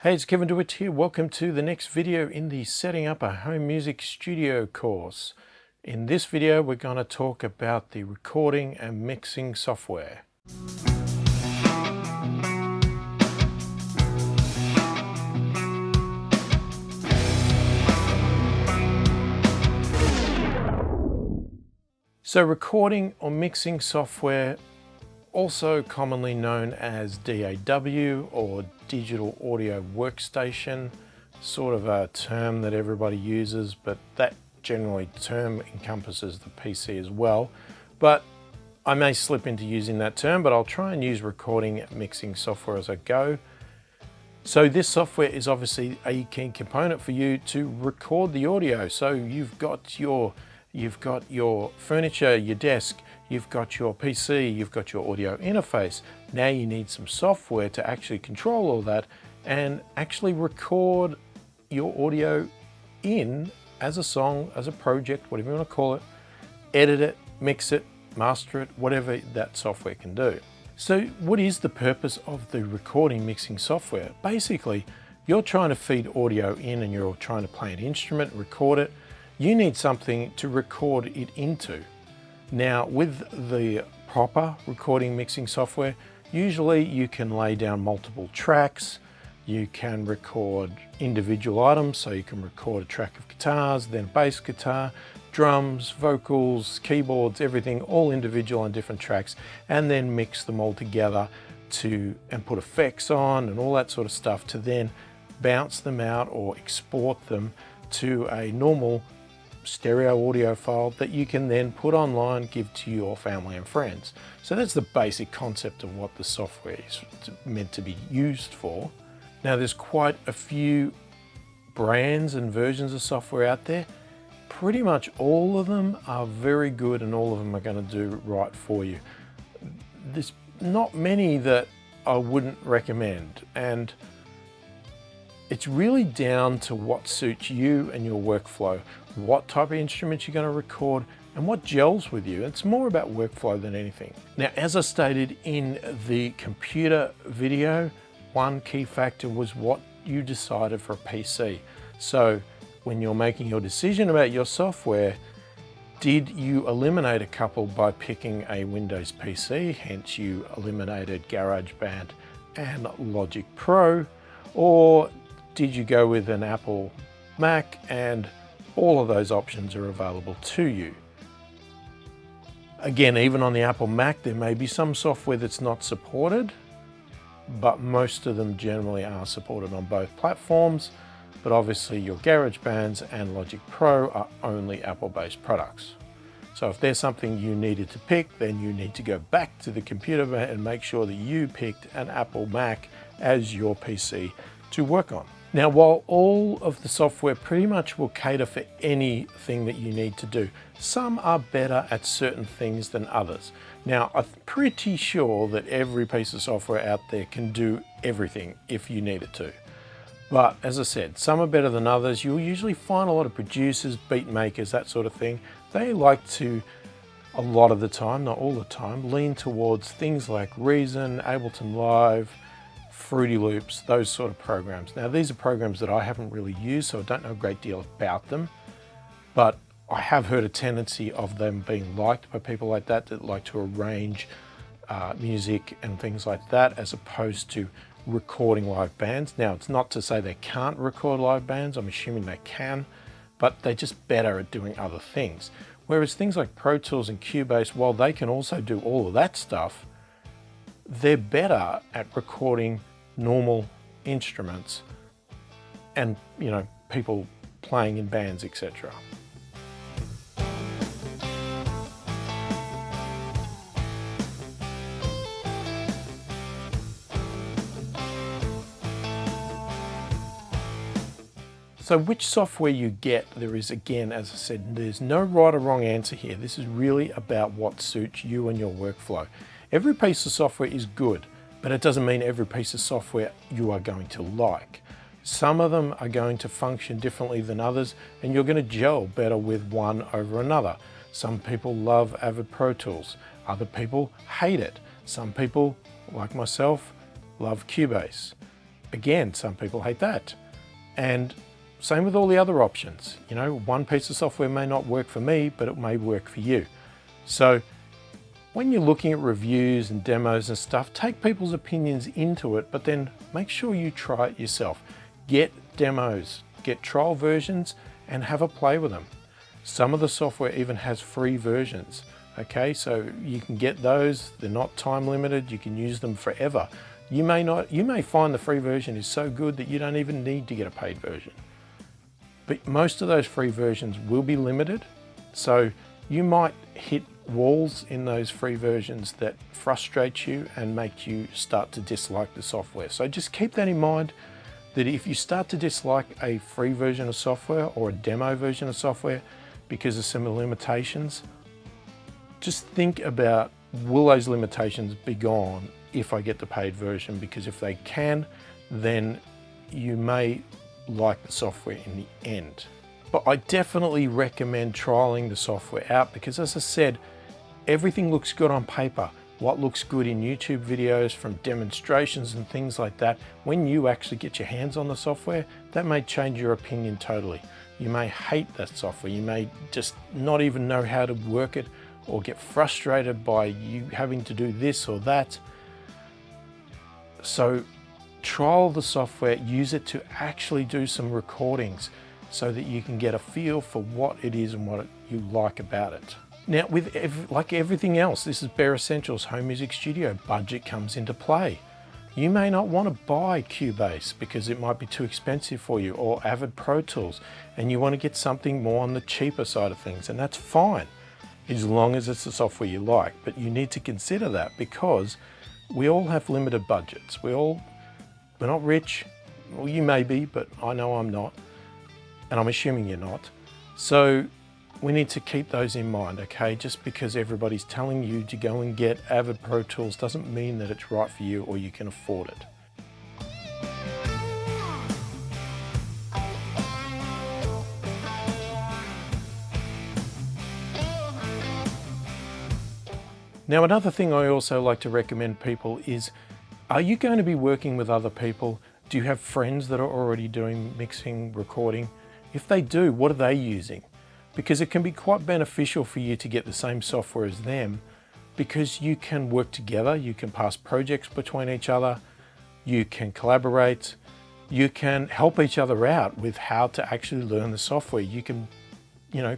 Hey, it's Kevin DeWitt here. Welcome to the next video in the Setting Up a Home Music Studio course. In this video, we're going to talk about the recording and mixing software. So recording or mixing software, also commonly known as DAW or Digital Audio Workstation, sort of a term that everybody uses, but that generally term encompasses the PC as well. But I may slip into using that term, but I'll try and use recording and mixing software as I go. So this software is obviously a key component for you to record the audio. So you've got your furniture, your desk, you've got your PC, you've got your audio interface. Now you need some software to actually control all that and actually record your audio in as a song, as a project, whatever you want to call it, edit it, mix it, master it, whatever that software can do. So what is the purpose of the recording mixing software? Basically, you're trying to feed audio in and you're trying to play an instrument, record it. You need something to record it into. Now, with the proper recording mixing software, usually you can lay down multiple tracks. You can record individual items, so you can record a track of guitars, then bass guitar, drums, vocals, keyboards, everything, all individual on different tracks, and then mix them all together and put effects on and all that sort of stuff to then bounce them out or export them to a normal stereo audio file that you can then put online, give to your family and friends. So that's the basic concept of what the software is meant to be used for. Now there's quite a few brands and versions of software out there. Pretty much all of them are very good and all of them are going to do right for you. There's not many that I wouldn't recommend, and it's really down to what suits you and your workflow, what type of instruments you're going to record, and what gels with you. It's more about workflow than anything. Now, as I stated in the computer video, one key factor was what you decided for a PC. So when you're making your decision about your software, did you eliminate a couple by picking a Windows PC, hence you eliminated GarageBand and Logic Pro, or did you go with an Apple Mac and all of those options are available to you? Again, even on the Apple Mac, there may be some software that's not supported, but most of them generally are supported on both platforms. But obviously your GarageBands and Logic Pro are only Apple-based products. So if there's something you needed to pick, then you need to go back to the computer and make sure that you picked an Apple Mac as your PC to work on. Now, while all of the software pretty much will cater for anything that you need to do, some are better at certain things than others. Now, I'm pretty sure that every piece of software out there can do everything if you need it to. But as I said, some are better than others. You'll usually find a lot of producers, beat makers, that sort of thing. They like to, a lot of the time, not all the time, lean towards things like Reason, Ableton Live, Fruity Loops, those sort of programs. Now, these are programs that I haven't really used, so I don't know a great deal about them, but I have heard a tendency of them being liked by people like that like to arrange music and things like that, as opposed to recording live bands. Now, it's not to say they can't record live bands. I'm assuming they can, but they're just better at doing other things. Whereas things like Pro Tools and Cubase, while they can also do all of that stuff, they're better at recording normal instruments and, you know, people playing in bands, etc. So which software you get, there is, again, as I said, there's no right or wrong answer here. This is really about what suits you and your workflow. Every piece of software is good, but it doesn't mean every piece of software you are going to like. Some of them are going to function differently than others, and you're going to gel better with one over another. Some people love Avid Pro Tools. Other people hate it. Some people, like myself, love Cubase. Again, some people hate that. And same with all the other options. You know, one piece of software may not work for me, but it may work for you. So when you're looking at reviews and demos and stuff, take people's opinions into it, but then make sure you try it yourself. Get demos, get trial versions, and have a play with them. Some of the software even has free versions. Okay, so you can get those. They're not time limited. You can use them forever. You may find the free version is so good that you don't even need to get a paid version. But most of those free versions will be limited. So you might hit walls in those free versions that frustrate you and make you start to dislike the software. So just keep that in mind, that if you start to dislike a free version of software or a demo version of software because of some limitations, just think about, will those limitations be gone if I get the paid version? Because if they can, then you may like the software in the end. But I definitely recommend trialing the software out, because as I said, everything looks good on paper. What looks good in YouTube videos from demonstrations and things like that, when you actually get your hands on the software, that may change your opinion totally. You may hate that software. You may just not even know how to work it, or get frustrated by you having to do this or that. So trial the software, use it to actually do some recordings so that you can get a feel for what it is and what you like about it. Now, like everything else, this is Bare Essentials Home Music Studio. Budget comes into play. You may not want to buy Cubase because it might be too expensive for you, or Avid Pro Tools, and you want to get something more on the cheaper side of things, and that's fine, as long as it's the software you like. But you need to consider that, because we all have limited budgets. We're not rich. Well, you may be, but I know I'm not, and I'm assuming you're not. So we need to keep those in mind, okay? Just because everybody's telling you to go and get Avid Pro Tools doesn't mean that it's right for you or you can afford it. Now, another thing I also like to recommend people is, are you going to be working with other people? Do you have friends that are already doing mixing, recording? If they do, what are they using? Because it can be quite beneficial for you to get the same software as them, because you can work together, you can pass projects between each other, you can collaborate, you can help each other out with how to actually learn the software. You can,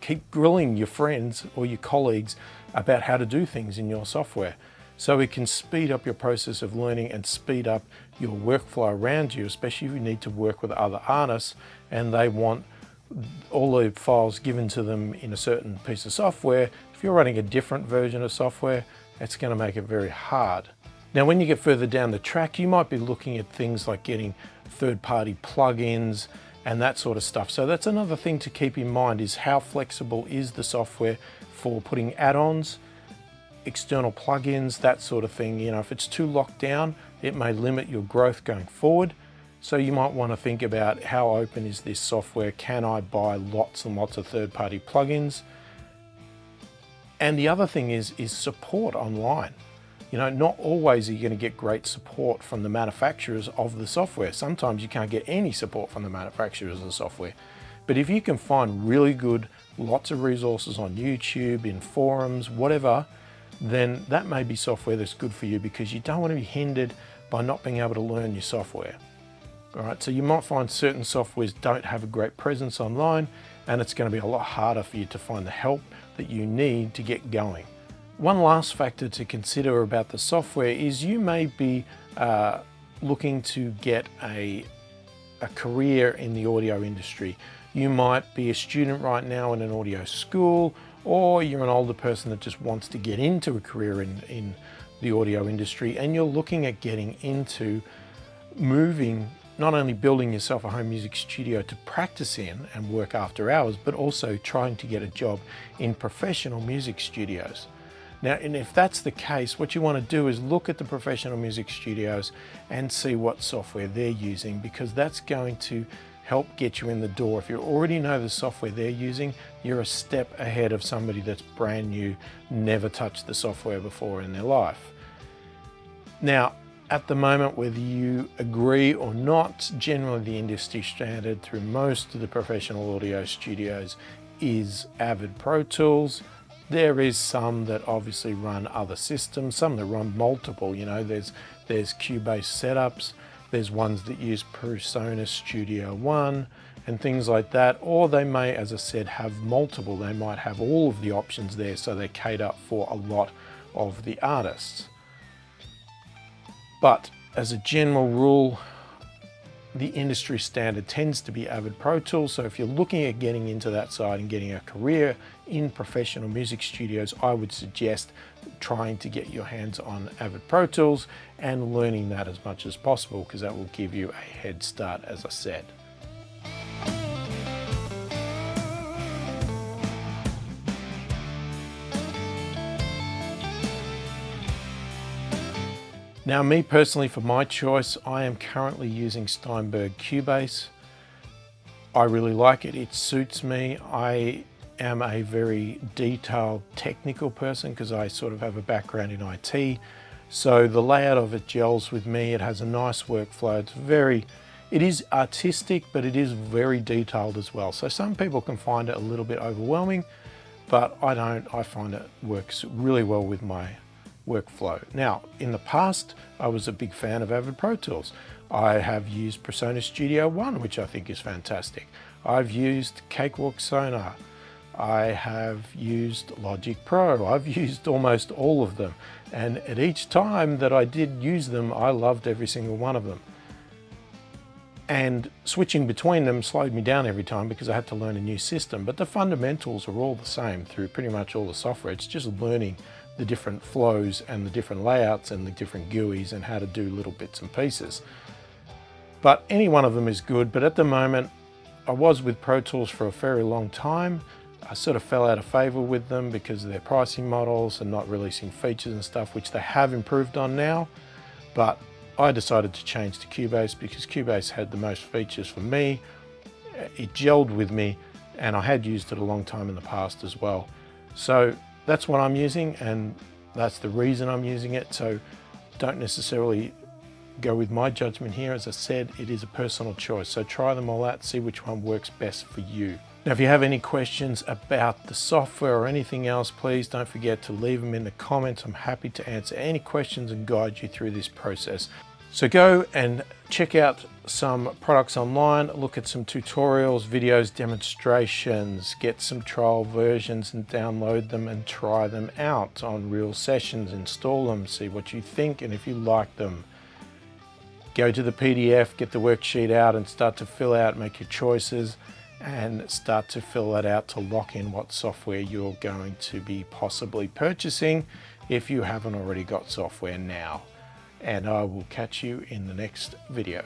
keep grilling your friends or your colleagues about how to do things in your software. So it can speed up your process of learning and speed up your workflow around you, especially if you need to work with other artists and they want all the files given to them in a certain piece of software. If you're running a different version of software, it's going to make it very hard. Now, when you get further down the track, you might be looking at things like getting third-party plugins and that sort of stuff. So that's another thing to keep in mind, is how flexible is the software for putting add-ons, external plugins, that sort of thing. If it's too locked down, it may limit your growth going forward. So you might want to think about, how open is this software? Can I buy lots and lots of third-party plugins? And the other thing is support online. Not always are you going to get great support from the manufacturers of the software. Sometimes you can't get any support from the manufacturers of the software. But if you can find really good, lots of resources on YouTube, in forums, whatever, then that may be software that's good for you, because you don't want to be hindered by not being able to learn your software. All right, so you might find certain softwares don't have a great presence online, and it's going to be a lot harder for you to find the help that you need to get going. One last factor to consider about the software is, you may be looking to get a career in the audio industry. You might be a student right now in an audio school, or you're an older person that just wants to get into a career in the audio industry, and you're looking at getting into not only building yourself a home music studio to practice in and work after hours, but also trying to get a job in professional music studios. Now, and if that's the case, what you want to do is look at the professional music studios and see what software they're using, because that's going to help get you in the door. If you already know the software they're using, you're a step ahead of somebody that's brand new, never touched the software before in their life. Now, At the moment, whether you agree or not, generally the industry standard through most of the professional audio studios is Avid Pro Tools. There is some that obviously run other systems, some that run multiple, you know, there's Cubase setups, there's ones that use PreSonus Studio One and things like that, or they may, as I said, have multiple. They might have all of the options there, so they cater for a lot of the artists. But as a general rule, the industry standard tends to be Avid Pro Tools. So if you're looking at getting into that side and getting a career in professional music studios, I would suggest trying to get your hands on Avid Pro Tools and learning that as much as possible, because that will give you a head start, as I said. Now, me personally, for my choice, I am currently using Steinberg Cubase. I really like it. It suits me. I am a very detailed technical person because I sort of have a background in IT. So the layout of it gels with me. It has a nice workflow. It is artistic, but it is very detailed as well. So some people can find it a little bit overwhelming, but I don't. I find it works really well with my workflow. Now, in the past, I was a big fan of Avid Pro Tools. I have used PreSonus Studio One, which I think is fantastic. I've used Cakewalk Sonar. I have used Logic Pro. I've used almost all of them. And at each time that I did use them, I loved every single one of them. And switching between them slowed me down every time because I had to learn a new system. But the fundamentals are all the same through pretty much all the software. It's just learning the different flows and the different layouts and the different GUIs and how to do little bits and pieces. But any one of them is good. But at the moment, I was with Pro Tools for a very long time. I sort of fell out of favor with them because of their pricing models and not releasing features and stuff, which they have improved on now. But I decided to change to Cubase because Cubase had the most features for me. It gelled with me, and I had used it a long time in the past as well. So that's what I'm using, and that's the reason I'm using it. So don't necessarily go with my judgment here. As I said, it is a personal choice. So try them all out, see which one works best for you. Now, if you have any questions about the software or anything else, please don't forget to leave them in the comments. I'm happy to answer any questions and guide you through this process. So go and check out some products online, look at some tutorials, videos, demonstrations, get some trial versions and download them and try them out on real sessions, install them, see what you think, and if you like them, go to the PDF, get the worksheet out and start to fill out, make your choices, and start to fill that out to lock in what software you're going to be possibly purchasing if you haven't already got software now. And I will catch you in the next video.